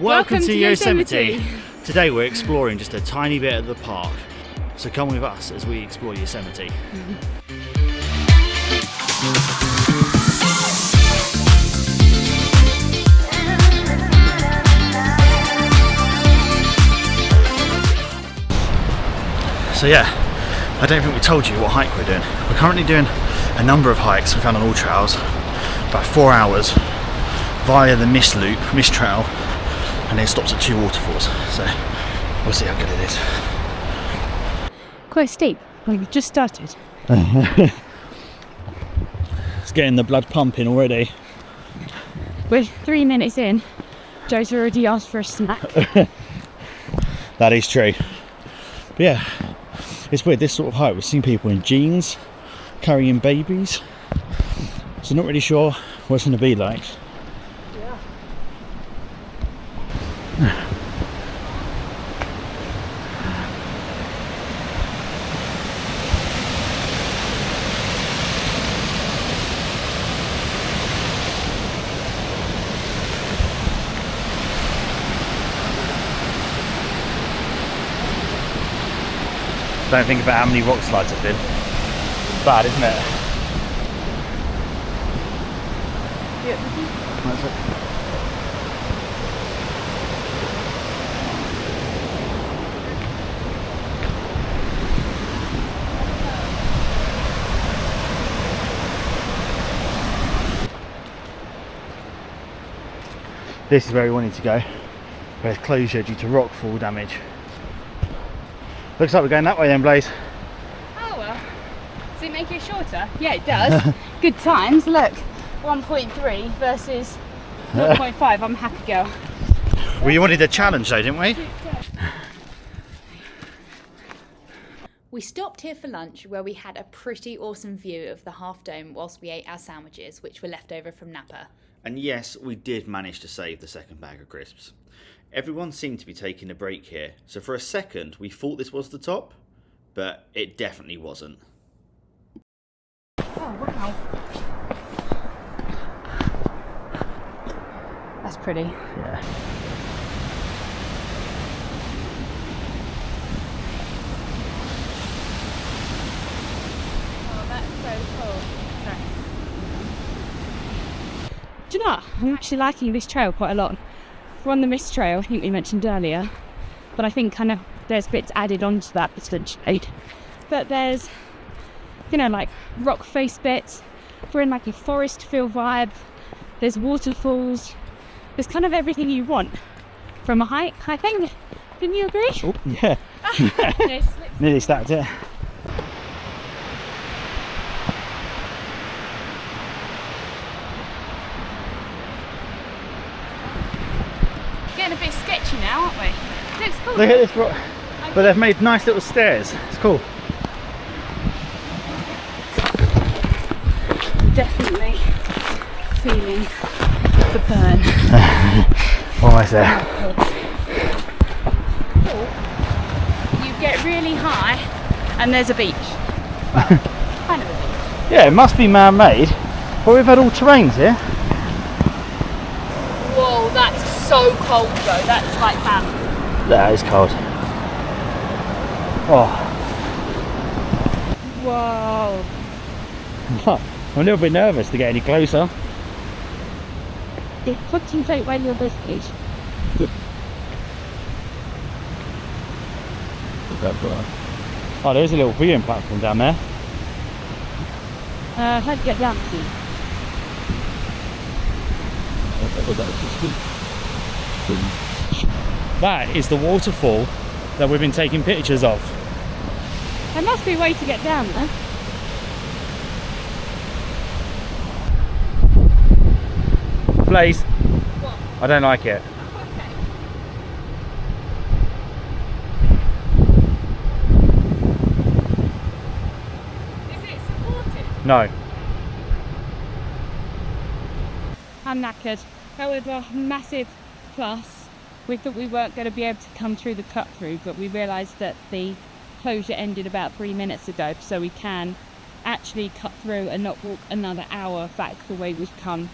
Welcome to Yosemite! Today we're exploring just a tiny bit of the park, so come with us as we explore Yosemite. So yeah, I don't think we told you what hike we're doing. We're currently doing a number of hikes we found on all trails, about 4 hours via the mist trail, and then stops at 2 waterfalls. So we'll see how good it is. Quite steep. Well, you've just started. It's getting the blood pumping already. We're 3 minutes in. Joe's already asked for a snack. That is true. But yeah, it's weird, this sort of hike, we've seen people in jeans carrying babies, so not really sure what it's going to be like. Don't think about how many rock slides have been. Bad, isn't it? Yeah. That's it. This is where we wanted to go, but it's closure due to rockfall damage. Looks like we're going that way then, Blaze. Oh well. Does it make it shorter? Yeah, it does. Good times. Look, 1.3 versus 0.5. I'm a happy girl. We wanted a challenge though, didn't we? We stopped here for lunch where we had a pretty awesome view of the half dome whilst we ate our sandwiches, which were left over from Napa. And yes, we did manage to save the second bag of crisps. Everyone seemed to be taking a break here, so for a second we thought this was the top, but it definitely wasn't. Oh wow. That's pretty. Yeah. Oh, that's so cool. Okay. Do you know what? I'm actually liking this trail quite a lot. We're on the mist trail, I think we mentioned earlier, but I think kind of there's bits added onto that potentially. But there's, you know, like rock face bits. We're in like a forest feel vibe. There's waterfalls. There's kind of everything you want from a hike, I think. Didn't you agree? Oh, yeah. Nearly stacked it. Getting a bit sketchy now, aren't we? Looks cool. Look at this rock. But they've made nice little stairs. It's cool. Definitely feeling the burn. Almost there. You get really high and there's a beach. Kind of a beach. Yeah, it must be man-made, but we've had all terrains here. Whoa, that's so cold though. That's like that. That is cold. Oh. Whoa. I'm a little bit nervous to get any closer. Concentrate while you're this age. Oh, there's a little viewing platform down there. How to get down to? That is the waterfall that we've been taking pictures of. There must be a way to get down there. Blaze, What? I don't like it. Okay. Is it supported? No. I'm knackered. However, massive plus. We thought we weren't going to be able to come through the cut through, but we realised that the closure ended about 3 minutes ago, so we can actually cut through and not walk another hour back the way we've come.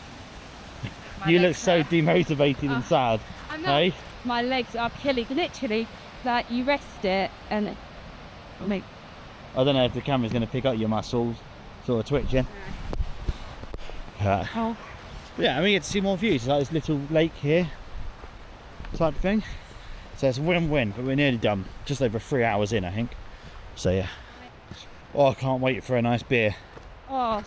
You look so demotivated and sad. I'm not. Hey? My legs are killing. Literally, like you rest it and make. I don't know if the camera's going to pick up your muscles sort of twitching. Oh. Yeah, and we get to see more views. It's like this little lake here type thing. So it's a win-win, but we're nearly done. Just over 3 hours in, I think. So yeah. Oh, I can't wait for a nice beer. Oh.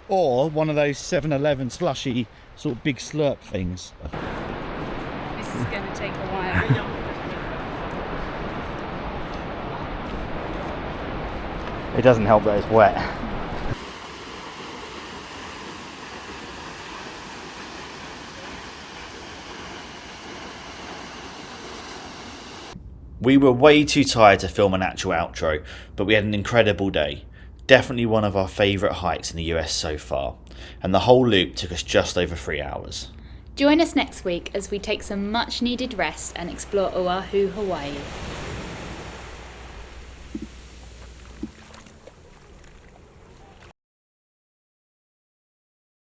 Or one of those 7-Eleven slushy sort of big slurp things. This is going to take a while. It doesn't help that it's wet. We were way too tired to film an actual outro, but we had an incredible day. Definitely one of our favourite hikes in the US so far, and the whole loop took us just over 3 hours. Join us next week as we take some much needed rest and explore Oahu, Hawaii.